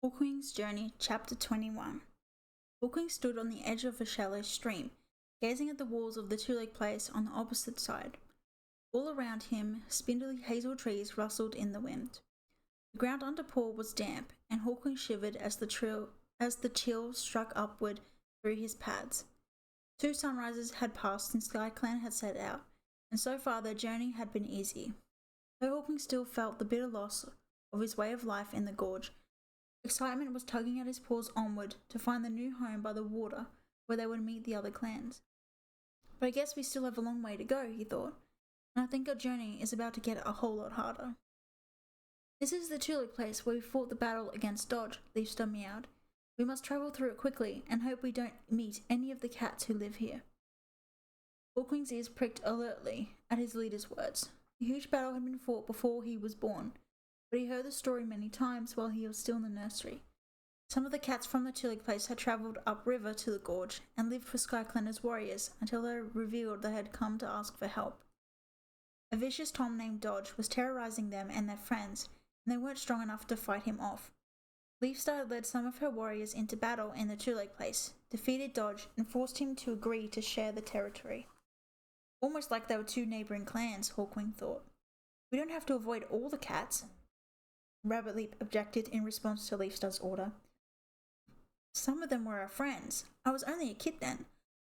Hawkwing's Journey, Chapter 21. Hawkwing stood on the edge of a shallow stream, gazing at the walls of the two-leg place on the opposite side. All around him, spindly hazel trees rustled in the wind. The ground under Paul was damp, and Hawkwing shivered as the chill struck upward through his pads. 2 sunrises had passed since SkyClan had set out, and so far their journey had been easy. Though Hawkwing still felt the bitter loss of his way of life in the gorge, excitement was tugging at his paws onward to find the new home by the water where they would meet the other clans. But I guess we still have a long way to go, he thought, and I think our journey is about to get a whole lot harder. This is the Tulip place where we fought the battle against Dodge, Leafstar meowed. We must travel through it quickly and hope we don't meet any of the cats who live here. Hawkwing's ears pricked alertly at his leader's words. A huge battle had been fought before he was born, but he heard the story many times while he was still in the nursery. Some of the cats from the Tulip place had travelled upriver to the gorge and lived for SkyClan as warriors until they revealed they had come to ask for help. A vicious Tom named Dodge was terrorising them and their friends, and they weren't strong enough to fight him off. Leafstar had led some of her warriors into battle in the Tulip place, defeated Dodge, and forced him to agree to share the territory. Almost like they were 2 neighbouring clans, Hawkwing thought. We don't have to avoid all the cats, Rabbitleap objected in response to Leafstar's order. Some of them were our friends. I was only a kid then,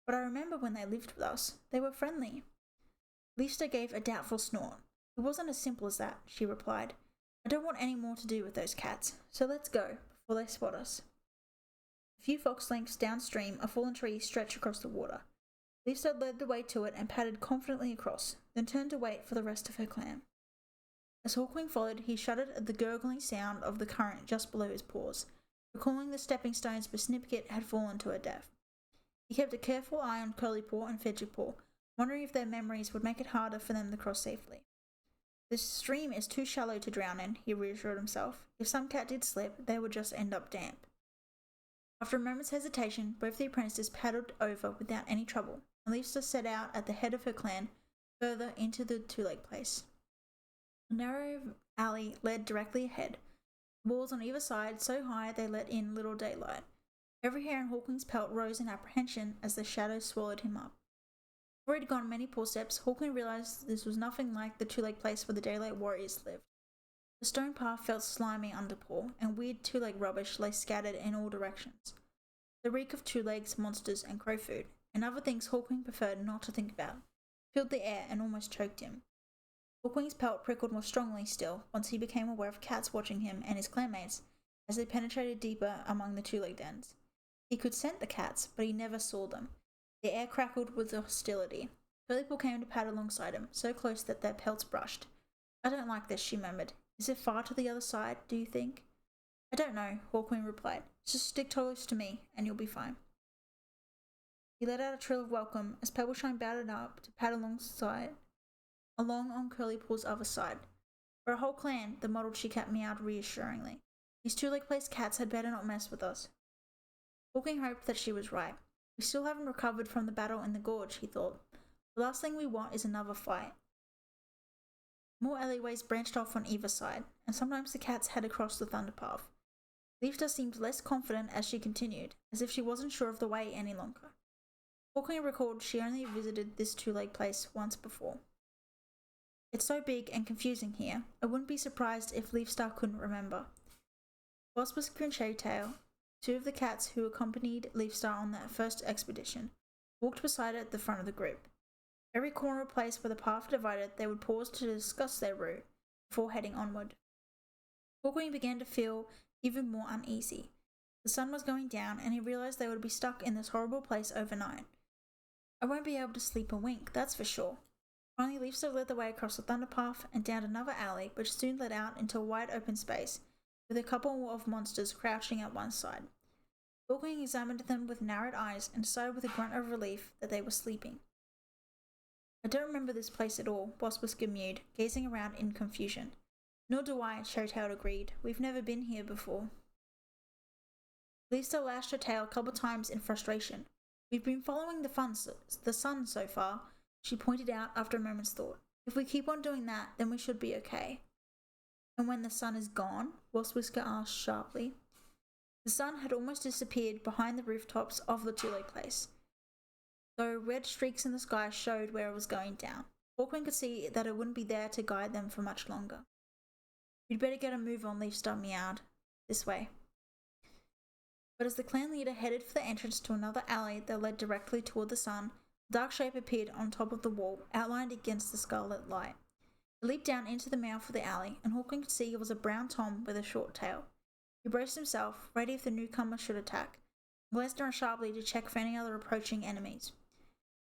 but I remember when they lived with us. They were friendly. Leafstar gave a doubtful snort. It wasn't as simple as that, she replied. I don't want any more to do with those cats, so let's go, before they spot us. A few fox lengths downstream, a fallen tree stretched across the water. Leafstar led the way to it and padded confidently across, then turned to wait for the rest of her clan. As Hawkwing followed, he shuddered at the gurgling sound of the current just below his paws, recalling the stepping stones Besnippet had fallen to her death. He kept a careful eye on Curlypaw and Fidgetpaw, wondering if their memories would make it harder for them to cross safely. The stream is too shallow to drown in, he reassured himself. If some cat did slip, they would just end up damp. After a moment's hesitation, both the apprentices paddled over without any trouble, and Leafstar set out at the head of her clan, further into the two-leg place. A narrow alley led directly ahead, walls on either side so high they let in little daylight. Every hair in Hawkwing's pelt rose in apprehension as the shadows swallowed him up. Before he'd gone many poor steps, Hawkwing realised this was nothing like the two-leg place where the daylight warriors lived. The stone path felt slimy under Paul, and weird two-leg rubbish lay scattered in all directions. The reek of two-legs, monsters, and crow food, and other things Hawkwing preferred not to think about, filled the air and almost choked him. Hawkwing's pelt prickled more strongly still once he became aware of cats watching him and his clanmates as they penetrated deeper among the two-leg dens. He could scent the cats, but he never saw them. The air crackled with hostility. Curlypaw came to pad alongside him, so close that their pelts brushed. I don't like this, she murmured. Is it far to the other side, do you think? I don't know, Hawkwing replied. Just stick close to me, and you'll be fine. He let out a trill of welcome as Pebbleshine bounded up to pad along on Curlypaw's other side. For a whole clan, the mottled she-cat meowed reassuringly. These two-leg place cats had better not mess with us. Hawkwing hoped that she was right. We still haven't recovered from the battle in the gorge, he thought. The last thing we want is another fight. More alleyways branched off on either side, and sometimes the cats head across the thunder path. Leafstar seemed less confident as she continued, as if she wasn't sure of the way any longer. Hawkwing recalled she only visited this two-leg place once before. It's so big and confusing here, I wouldn't be surprised if Leafstar couldn't remember. Bosswhisker and Shaytail, 2 of the cats who accompanied Leafstar on that first expedition, walked beside her at the front of the group. Every corner or place where the path divided, they would pause to discuss their route before heading onward. Hawkwing began to feel even more uneasy. The sun was going down, and he realised they would be stuck in this horrible place overnight. I won't be able to sleep a wink, that's for sure. Finally, Leafstar led the way across the thunder path and down another alley, which soon led out into a wide open space, with a couple of monsters crouching at one side. Hawkwing examined them with narrowed eyes and decided with a grunt of relief that they were sleeping. I don't remember this place at all, Bosswhisker mewed, gazing around in confusion. Nor do I, Showtail agreed. We've never been here before. Leafstar lashed her tail a couple times in frustration. We've been following the sun so far, she pointed out after a moment's thought. If we keep on doing that, then we should be okay. And when the sun is gone? Bosswhisker asked sharply. The sun had almost disappeared behind the rooftops of the two-leg place, though red streaks in the sky showed where it was going down. Hawkwing could see that it wouldn't be there to guide them for much longer. "You'd better get a move on," Leafstar meowed. "This way." But as the clan leader headed for the entrance to another alley that led directly toward the sun, a dark shape appeared on top of the wall, outlined against the scarlet light. It leaped down into the mouth of the alley, and Hawkwing could see it was a brown tom with a short tail. He braced himself, ready if the newcomer should attack, and glanced around sharply to check for any other approaching enemies.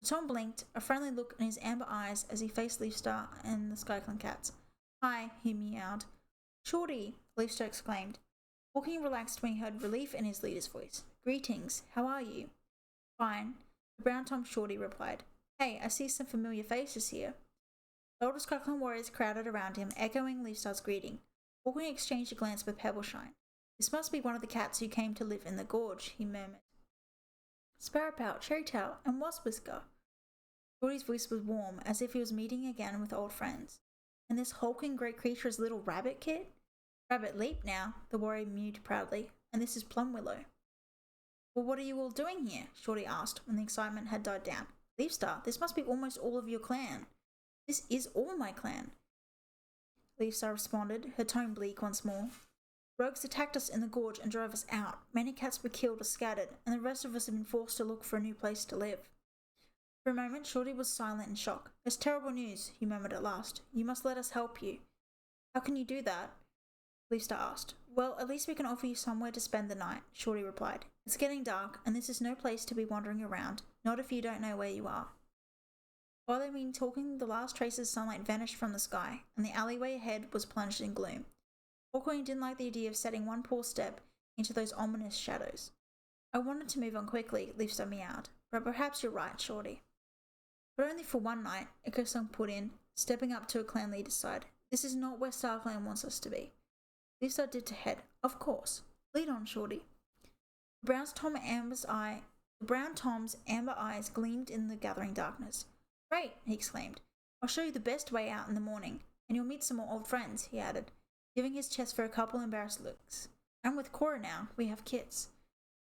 The tom blinked, a friendly look in his amber eyes as he faced Leafstar and the SkyClan cats. "Hi," he meowed. "Shorty," Leafstar exclaimed. Hawkwing relaxed when he heard relief in his leader's voice. "Greetings, how are you?" "Fine," the brown tom Shorty replied. "Hey, I see some familiar faces here." The older SkyClan warriors crowded around him, echoing Leafstar's greeting. Hawkwing exchanged a glance with Pebbleshine. "This must be one of the cats who came to live in the gorge," he murmured. "Sparrowpout, Cherrytail, and Waspwhisker." Shorty's voice was warm, as if he was meeting again with old friends. "And this hulking great creature is little Rabbit Kit?" "Rabbit Leap now," the warrior mewed proudly. "And this is Plumwillow." "Well, what are you all doing here?" Shorty asked when the excitement had died down. "Leafstar, this must be almost all of your clan." "This is all my clan," Leafstar responded, her tone bleak once more. "Rogues attacked us in the gorge and drove us out. Many cats were killed or scattered, and the rest of us have been forced to look for a new place to live." For a moment, Shorty was silent in shock. "It's terrible news," he murmured at last. "You must let us help you." "How can you do that?" Leafstar asked. "Well, at least we can offer you somewhere to spend the night," Shorty replied. "It's getting dark, and this is no place to be wandering around, not if you don't know where you are." While they had been talking, the last traces of sunlight vanished from the sky, and the alleyway ahead was plunged in gloom. Hawkwing didn't like the idea of setting one poor step into those ominous shadows. "I wanted to move on quickly," Leafstar meowed, "but perhaps you're right, Shorty." "But only for one night," Echoesong put in, stepping up to a clan leader's side. "This is not where StarClan wants us to be." Leafstar dipped her head. "Of course. Lead on, Shorty." The brown tom's amber eyes gleamed in the gathering darkness. "Great," he exclaimed. "I'll show you the best way out in the morning, and you'll meet some more old friends," he added, giving his chest for a couple embarrassed looks. "And with Cora now, we have kits."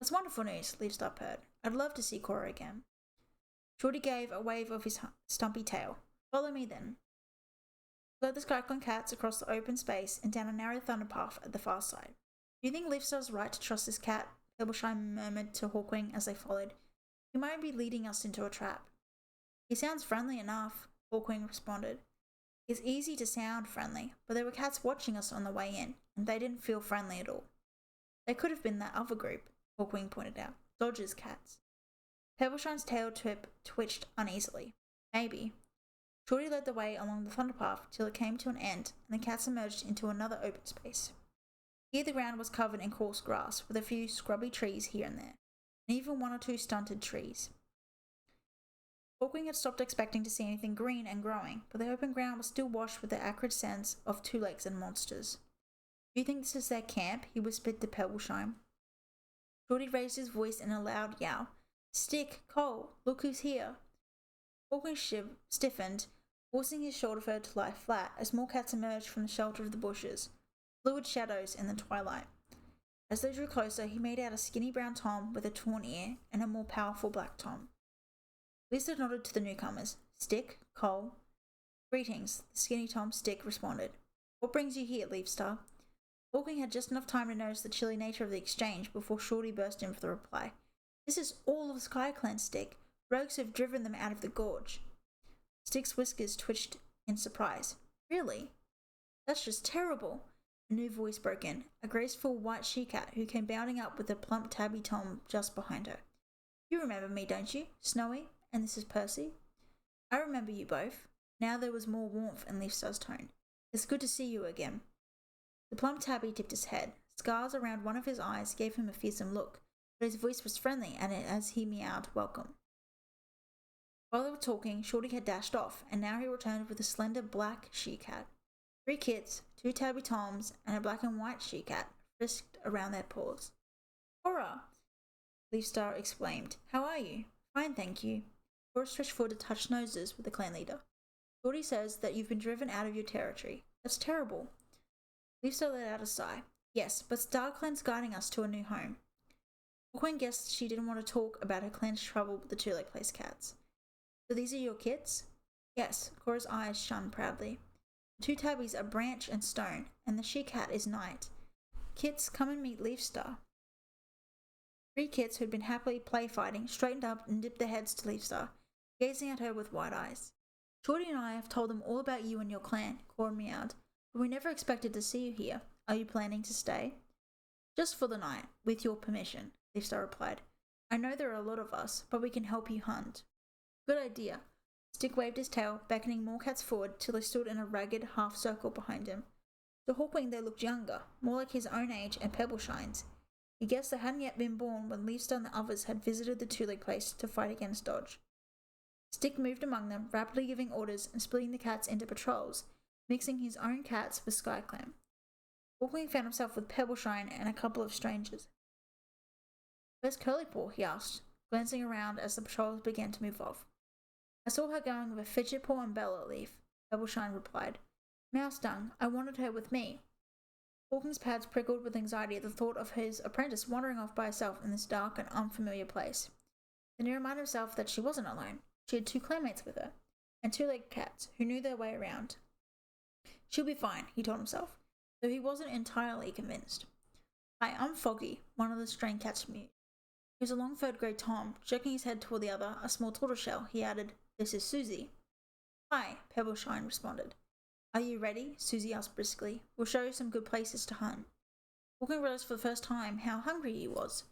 "That's wonderful news," Leafstar purred. "I'd love to see Cora again." Shorty gave a wave of his stumpy tail. "Follow me then." He led the SkyClan cats across the open space and down a narrow thunder path at the far side. "Do you think Leafstar's right to trust this cat?" Pebbleshine murmured to Hawkwing as they followed. "He might be leading us into a trap." "He sounds friendly enough," Hawkwing responded. "It's easy to sound friendly, but there were cats watching us on the way in, and they didn't feel friendly at all." "They could have been that other group," Hawkwing pointed out. "Dodger's cats." Pebbleshine's tail tip twitched uneasily. "Maybe." Shorty led the way along the thunder path till it came to an end, and the cats emerged into another open space. Here the ground was covered in coarse grass, with a few scrubby trees here and there, and even one or two stunted trees. Hawkwing had stopped expecting to see anything green and growing, but the open ground was still washed with the acrid scents of two-legs and monsters. "Do you think this is their camp?" he whispered to Pebbleshine. Shorty raised his voice in a loud yowl. "Stick, Cole, look who's here." Hawkwing stiffened, forcing his shoulder fur to lie flat as more cats emerged from the shelter of the bushes, fluid shadows in the twilight. As they drew closer, he made out a skinny brown tom with a torn ear and a more powerful black tom. Lisa nodded to the newcomers. "Stick, Cole." "Greetings," the skinny tom Stick responded. "What brings you here, Leafstar?" Hawkwing had just enough time to notice the chilly nature of the exchange before Shorty burst in for the reply. "This is all of SkyClan, Stick. Rogues have driven them out of the gorge." Stick's whiskers twitched in surprise. "Really? That's just terrible." A new voice broke in, a graceful white she-cat who came bounding up with a plump tabby tom just behind her. "You remember me, don't you? Snowy? And this is Percy?" "I remember you both." Now there was more warmth in Leafstar's tone. "It's good to see you again." The plump tabby tipped his head. Scars around one of his eyes gave him a fearsome look, but his voice was friendly as he meowed welcome. While they were talking, Shorty had dashed off, and now he returned with a slender black she-cat. 3 kits, 2 tabby toms, and a black and white she-cat frisked around their paws. "Cora!" Leafstar exclaimed. "How are you?" "Fine, thank you." Cora stretched forward to touch noses with the clan leader. "Shorty says that you've been driven out of your territory. That's terrible." Leafstar let out a sigh. Yes, but StarClan's guiding us to a new home. Hawkwing guessed she didn't want to talk about her clan's trouble with the Two Leg Place cats. So these are your kids? Yes, Cora's eyes shone proudly. The two tabbies are Branch and Stone, and the she-cat is Night. Kits, come and meet Leafstar. Three kits who'd been happily play fighting straightened up and dipped their heads to Leafstar, gazing at her with wide eyes. Shorty and I have told them all about you and your clan, Cora meowed, but we never expected to see you here. Are you planning to stay? Just for the night, with your permission, Leafstar replied. I know there are a lot of us, but we can help you hunt. Good idea. Stick waved his tail, beckoning more cats forward till they stood in a ragged half-circle behind him. To Hawkwing they looked younger, more like his own age and Pebbleshine's. He guessed they hadn't yet been born when Leafstar and the others had visited the Two Leg Place to fight against Dodge. Stick moved among them, rapidly giving orders and splitting the cats into patrols, mixing his own cats with SkyClan. Hawkwing found himself with Pebbleshine and a couple of strangers. Where's Curlypaw? He asked, glancing around as the patrols began to move off. I saw her going with a Fidgetpaw and Bella Leaf, Pebbleshine replied. Mouse Dung, I wanted her with me. Hawking's pads prickled with anxiety at the thought of his apprentice wandering off by herself in this dark and unfamiliar place. Then he reminded himself that she wasn't alone. She had two clanmates with her, and two-legged cats who knew their way around. She'll be fine, he told himself, though he wasn't entirely convinced. Hi, I'm Foggy, one of the stray cats mewed. He was a long-furred grey Tom, jerking his head toward the other, a small tortoiseshell. He added, This is Susie. Hi, Pebbleshine responded. Are you ready? Susie asked briskly. We'll show you some good places to hunt. Hawkwing realized for the first time how hungry he was.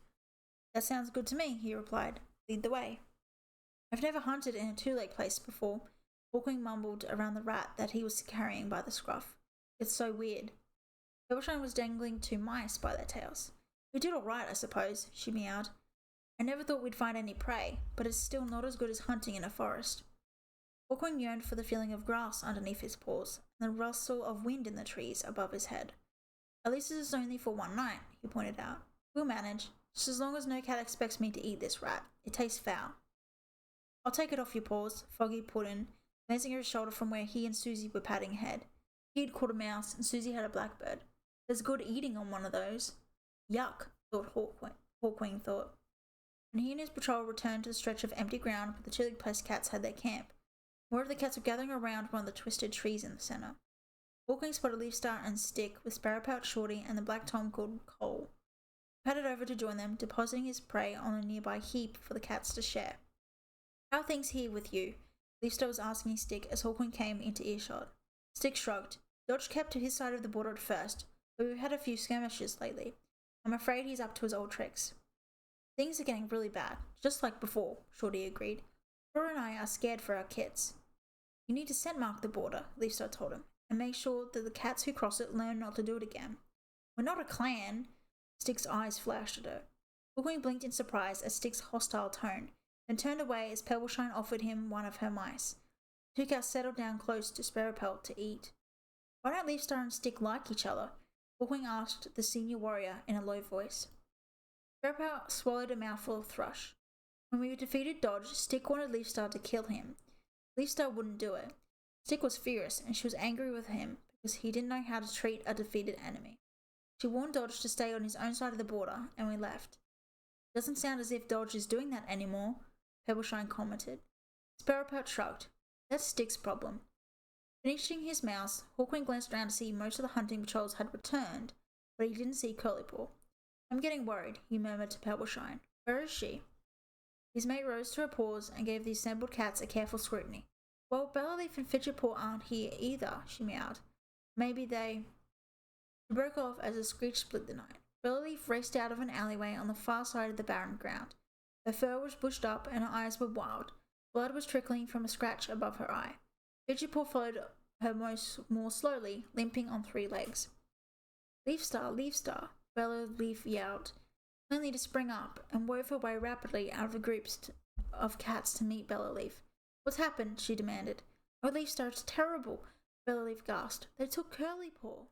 That sounds good to me, he replied. Lead the way. I've never hunted in a two-leg place before. Hawkwing mumbled around the rat that he was carrying by the scruff. It's so weird. Pebbleshine was dangling two mice by their tails. We did all right, I suppose, she meowed. I never thought we'd find any prey, but it's still not as good as hunting in a forest. Hawkwing yearned for the feeling of grass underneath his paws, and the rustle of wind in the trees above his head. At least this is only for one night, he pointed out. We'll manage, just as long as no cat expects me to eat this rat. It tastes foul. I'll take it off your paws, Foggy put in, glancing over his shoulder from where he and Susie were patting ahead. He had caught a mouse, and Susie had a blackbird. There's good eating on one of those. Yuck, Hawkwing thought. And he and his patrol returned to the stretch of empty ground where the Two Leg Place cats had their camp. More of the cats were gathering around one of the twisted trees in the centre. Hawkwing spotted Leafstar and Stick with Sparrowpout Shorty and the black Tom called Cole. He padded over to join them, depositing his prey on a nearby heap for the cats to share. How are things here with you? Leafstar was asking Stick as Hawkwing came into earshot. Stick shrugged. Dodge kept to his side of the border at first, but we've had a few skirmishes lately. I'm afraid he's up to his old tricks. Things are getting really bad, just like before, Shorty agreed. Cora and I are scared for our kits. You need to scent mark the border, Leafstar told him, and make sure that the cats who cross it learn not to do it again. We're not a clan. Stick's eyes flashed at her. Hawkwing blinked in surprise at Stick's hostile tone, then turned away as Pebbleshine offered him one of her mice. The two cats settled down close to Sparrowpelt to eat. Why don't Leafstar and Stick like each other? Hawkwing asked the senior warrior in a low voice. Sparrowpelt swallowed a mouthful of thrush. When we defeated Dodge, Stick wanted Leafstar to kill him. Leafstar wouldn't do it. Stick was furious, and she was angry with him because he didn't know how to treat a defeated enemy. She warned Dodge to stay on his own side of the border, and we left. It doesn't sound as if Dodge is doing that anymore, Pebbleshine commented. Sparrowpelt shrugged. That's Stick's problem. Finishing his mouse, Hawkwing glanced around to see most of the hunting patrols had returned, but he didn't see Curlypaw. I'm getting worried, he murmured to Pebbleshine. Where is she? His mate rose to her paws and gave the assembled cats a careful scrutiny. Well, Bellaleaf and Fidgetpaw aren't here either, she meowed. Maybe they... She broke off as a screech split the night. Bellaleaf raced out of an alleyway on the far side of the barren ground. Her fur was bushed up and her eyes were wild. Blood was trickling from a scratch above her eye. Fidgetpaw followed her more slowly, limping on three legs. Leafstar, Leafstar, Bellaleaf yelled, only to spring up and wove her way rapidly out of the groups of cats to meet Bellaleaf. What's happened? She demanded. Oh, Leafstar, it's terrible, Bellaleaf gasped. They took Curlypaw.